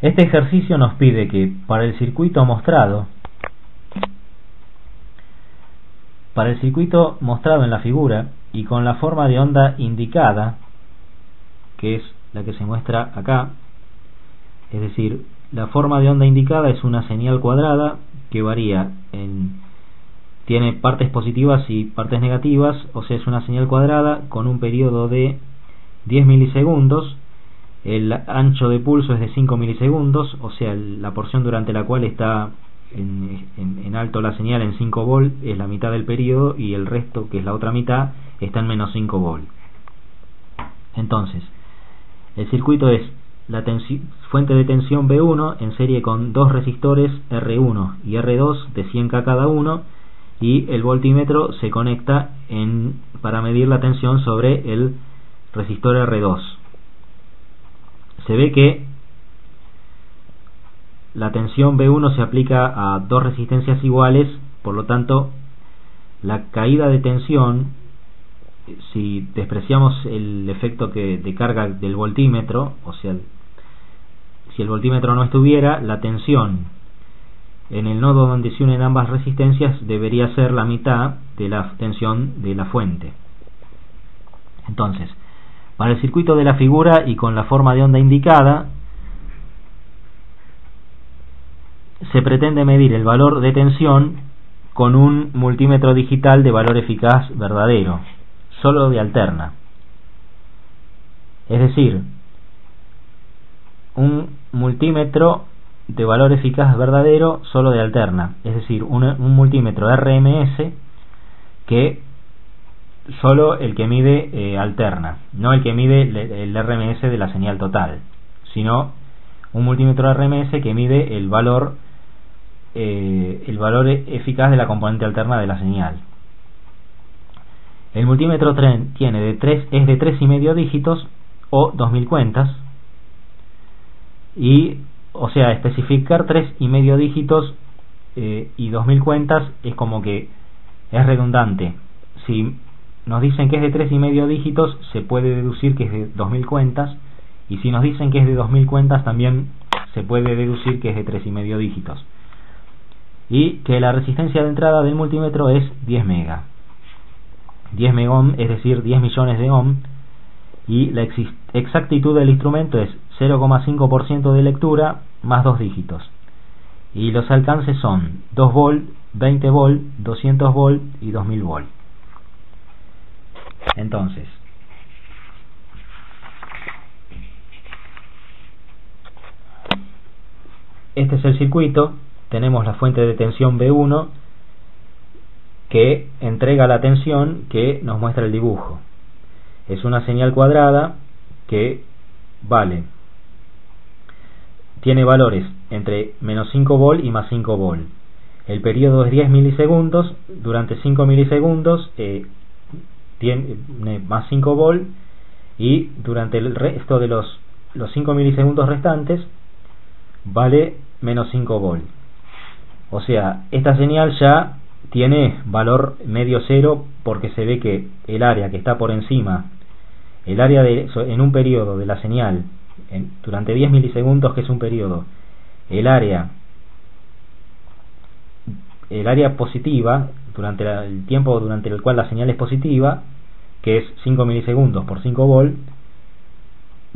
Este ejercicio nos pide que para el circuito mostrado en la figura y con la forma de onda indicada, que es la que se muestra acá, es decir, la forma de onda indicada es una señal cuadrada que varía tiene partes positivas y partes negativas, o sea, es una señal cuadrada con un periodo de 10 milisegundos. El ancho de pulso es de 5 milisegundos, o sea, la porción durante la cual está en alto la señal en 5 volt es la mitad del periodo, y el resto, que es la otra mitad, está en menos 5 volt. Entonces, el circuito es la fuente de tensión B1 en serie con dos resistores R1 y R2 de 100K cada uno, y el voltímetro se conecta para medir la tensión sobre el resistor R2. Se ve que la tensión B1 se aplica a dos resistencias iguales, por lo tanto la caída de tensión, si despreciamos el efecto de carga del voltímetro, o sea, si el voltímetro no estuviera, la tensión en el nodo donde se unen ambas resistencias debería ser la mitad de la tensión de la fuente. Entonces, para el circuito de la figura y con la forma de onda indicada, se pretende medir el valor de tensión con un multímetro digital de valor eficaz verdadero, solo de alterna. Es decir, un multímetro de valor eficaz verdadero solo de alterna, es decir, un multímetro RMS que solo el que mide alterna, no el que mide el RMS de la señal total, sino un multímetro RMS que mide el valor eficaz de la componente alterna de la señal. El multímetro tiene es de 3,5 dígitos o 2000 cuentas, y o sea, especificar 3,5 dígitos y 2000 cuentas es como que es redundante. Si nos dicen que es de 3,5 dígitos, se puede deducir que es de 2000 cuentas, y si nos dicen que es de 2000 cuentas, también se puede deducir que es de 3,5 dígitos. Y que la resistencia de entrada del multímetro es 10 mega. 10 megohm, es decir, 10 millones de ohm, y la exactitud del instrumento es 0,5% de lectura más 2 dígitos. Y los alcances son 2 volt, 20 volt, 200 volt y 2000 volt. Entonces, este es el circuito. Tenemos la fuente de tensión B1 que entrega la tensión que nos muestra el dibujo. Es una señal cuadrada que tiene valores entre menos 5 volt y más 5 volt. El periodo es 10 milisegundos. Durante 5 milisegundos tiene más 5 volt, y durante el resto de los 5 milisegundos restantes vale menos 5 volt. O sea, esta señal ya tiene valor medio cero, porque se ve que el área que está por encima, en un periodo de la señal, durante 10 milisegundos, que es un periodo, el área positiva, durante el tiempo durante el cual la señal es positiva, que es 5 milisegundos por 5 volt,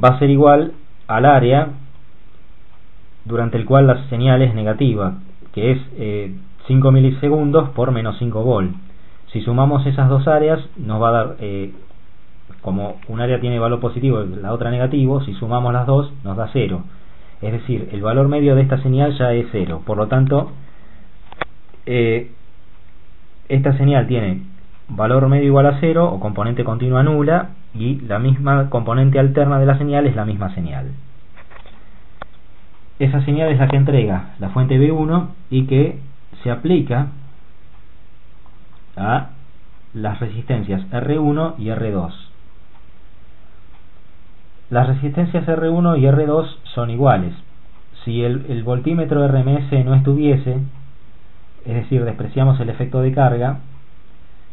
va a ser igual al área durante el cual la señal es negativa, que es 5 milisegundos por menos 5 volt. Si sumamos esas dos áreas, nos va a dar, como un área tiene valor positivo y la otra negativo, si sumamos las dos nos da 0. Es decir, el valor medio de esta señal ya es 0. Por lo tanto, esta señal tiene valor medio igual a 0 o componente continua nula, y la misma componente alterna de la señal es la misma señal. Esa señal es la que entrega la fuente B1 y que se aplica a las resistencias R1 y R2. Las resistencias R1 y R2 son iguales. Si el voltímetro RMS no estuviese, es decir, despreciamos el efecto de carga,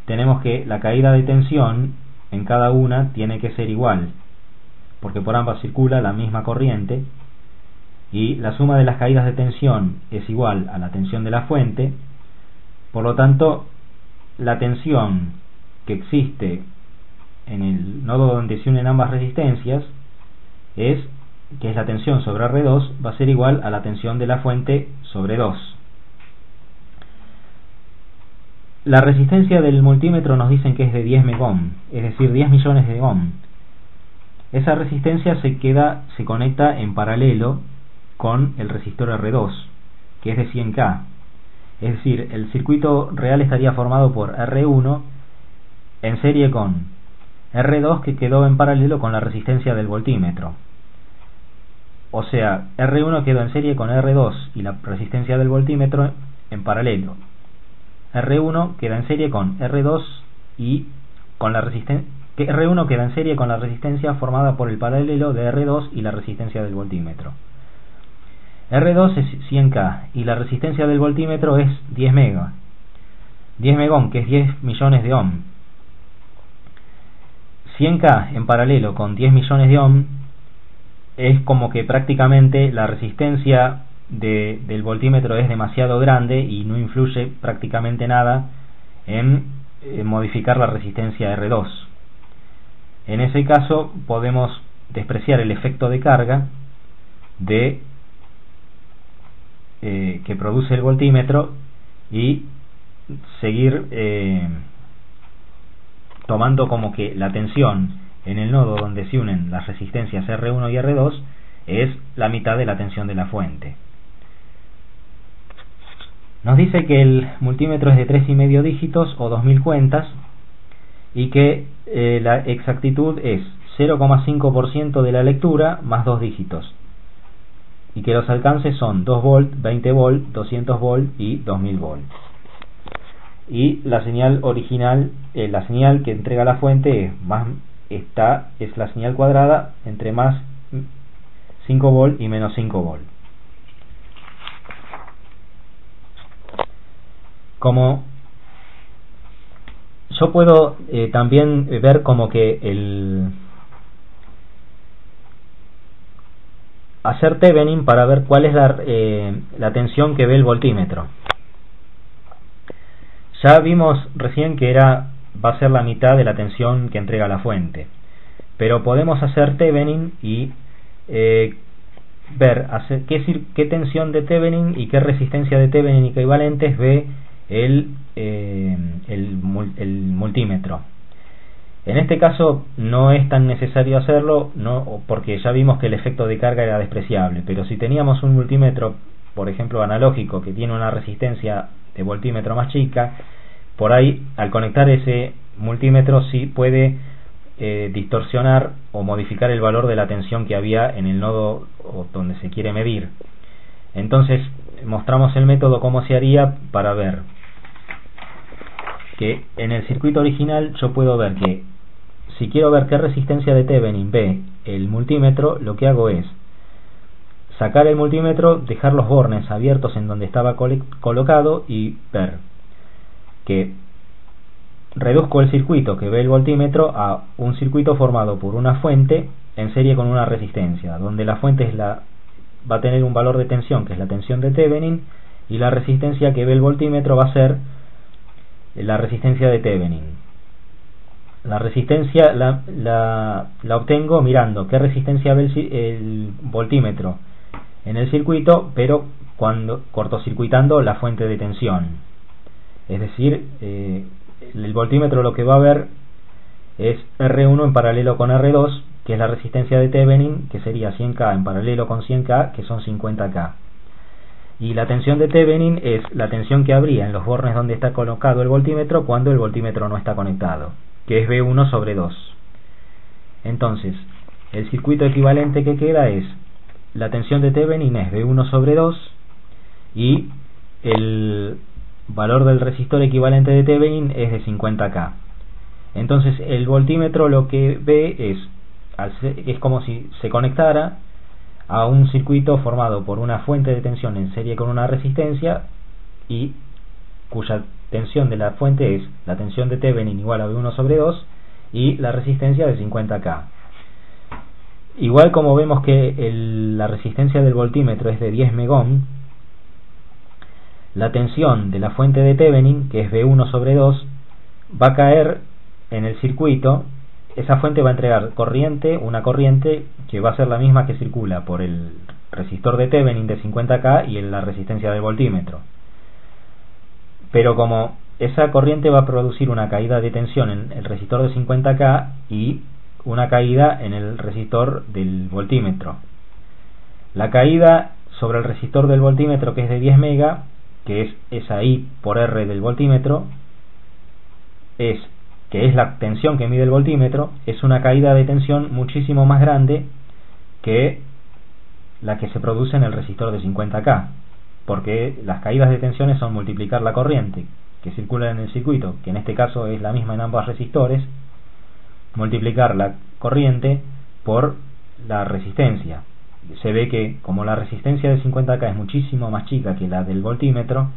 tenemos que la caída de tensión en cada una tiene que ser igual, porque por ambas circula la misma corriente, y la suma de las caídas de tensión es igual a la tensión de la fuente. Por lo tanto, la tensión que existe en el nodo donde se unen ambas resistencias que es la tensión sobre R2, va a ser igual a la tensión de la fuente sobre 2. La resistencia del multímetro nos dicen que es de 10 megohm, es decir, 10 millones de ohm. Esa resistencia se conecta en paralelo con el resistor R2, que es de 100K. Es decir, el circuito real estaría formado por R1 en serie con R2, que quedó en paralelo con la resistencia del voltímetro. O sea, R1 quedó en serie con R2 y la resistencia del voltímetro en paralelo. R1 queda en serie con R2 y con la resistencia. R1 queda en serie con la resistencia formada por el paralelo de R2 y la resistencia del voltímetro. R2 es 100K y la resistencia del voltímetro es 10 megohm, que es 10 millones de ohm. 100K en paralelo con 10 millones de ohm es como que prácticamente la resistencia del voltímetro es demasiado grande y no influye prácticamente nada en modificar la resistencia R2. En ese caso podemos despreciar el efecto de carga que produce el voltímetro y seguir tomando como que la tensión en el nodo donde se unen las resistencias R1 y R2 es la mitad de la tensión de la fuente. Nos dice que el multímetro es de 3,5 dígitos o 2000 cuentas y que la exactitud es 0,5% de la lectura más 2 dígitos y que los alcances son 2 volt, 20 volt, 200 volt y 2000 volt. Y la señal original, la señal que entrega la fuente es la señal cuadrada entre más 5 volt y menos 5 volt. Como yo puedo también ver como que hacer Thevenin para ver cuál es la tensión que ve el voltímetro. Ya vimos recién que va a ser la mitad de la tensión que entrega la fuente, pero podemos hacer Thevenin y ver qué tensión de Thevenin y qué resistencia de Thevenin equivalentes ve el multímetro. En este caso no es tan necesario hacerlo, porque ya vimos que el efecto de carga era despreciable, pero si teníamos un multímetro, por ejemplo analógico, que tiene una resistencia de voltímetro más chica, por ahí al conectar ese multímetro sí puede distorsionar o modificar el valor de la tensión que había en el nodo donde se quiere medir. Entonces mostramos el método cómo se haría para ver que en el circuito original yo puedo ver que si quiero ver qué resistencia de Thevenin ve el multímetro, lo que hago es sacar el multímetro, dejar los bornes abiertos en donde estaba colocado y ver que reduzco el circuito que ve el voltímetro a un circuito formado por una fuente en serie con una resistencia, donde la fuente va a tener un valor de tensión que es la tensión de Thevenin y la resistencia que ve el voltímetro va a ser la resistencia de Thevenin. La resistencia la obtengo mirando qué resistencia ve el voltímetro en el circuito, pero cortocircuitando la fuente de tensión. Es decir, el voltímetro lo que va a ver es R1 en paralelo con R2, que es la resistencia de Thevenin, que sería 100K en paralelo con 100K, que son 50K. Y la tensión de Thevenin es la tensión que habría en los bornes donde está colocado el voltímetro cuando el voltímetro no está conectado, que es V1 sobre 2. Entonces, el circuito equivalente que queda es la tensión de Thevenin es V1 sobre 2 y el valor del resistor equivalente de Thevenin es de 50K. Entonces el voltímetro lo que ve es como si se conectara a un circuito formado por una fuente de tensión en serie con una resistencia y cuya tensión de la fuente es la tensión de Thevenin igual a V1 sobre 2 y la resistencia de 50K. Igual como vemos que la resistencia del voltímetro es de 10 megohm, la tensión de la fuente de Thevenin, que es V1 sobre 2, va a caer en el circuito. Esa fuente va a entregar una corriente que va a ser la misma que circula por el resistor de Thevenin de 50K y en la resistencia del voltímetro. Pero como esa corriente va a producir una caída de tensión en el resistor de 50K y una caída en el resistor del voltímetro. La caída sobre el resistor del voltímetro, que es de 10 mega, que es esa I por R del voltímetro, que es la tensión que mide el voltímetro, es una caída de tensión muchísimo más grande que la que se produce en el resistor de 50K, porque las caídas de tensiones son multiplicar la corriente que circula en el circuito, que en este caso es la misma en ambos resistores, multiplicar la corriente por la resistencia. Se ve que como la resistencia de 50K es muchísimo más chica que la del voltímetro,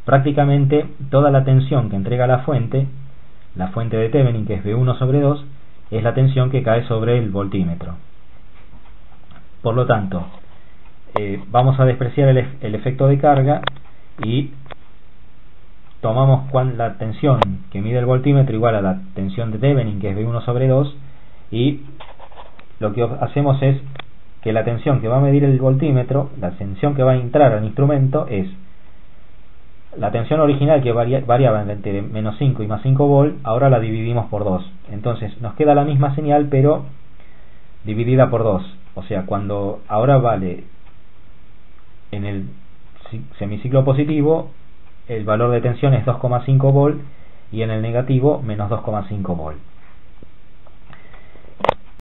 prácticamente toda la tensión que entrega la fuente de Thevenin, que es V1 sobre 2, es la tensión que cae sobre el voltímetro. Por lo tanto, vamos a despreciar el efecto de carga y tomamos la tensión que mide el voltímetro igual a la tensión de Thevenin, que es V1 sobre 2, y lo que hacemos es que la tensión que va a medir el voltímetro, la tensión que va a entrar al instrumento, es la tensión original, que variaba entre menos 5 y más 5 volt. Ahora la dividimos por 2, entonces nos queda la misma señal pero dividida por 2. O sea, cuando ahora vale en el semiciclo positivo, el valor de tensión es 2,5 volt y en el negativo menos 2,5 volt.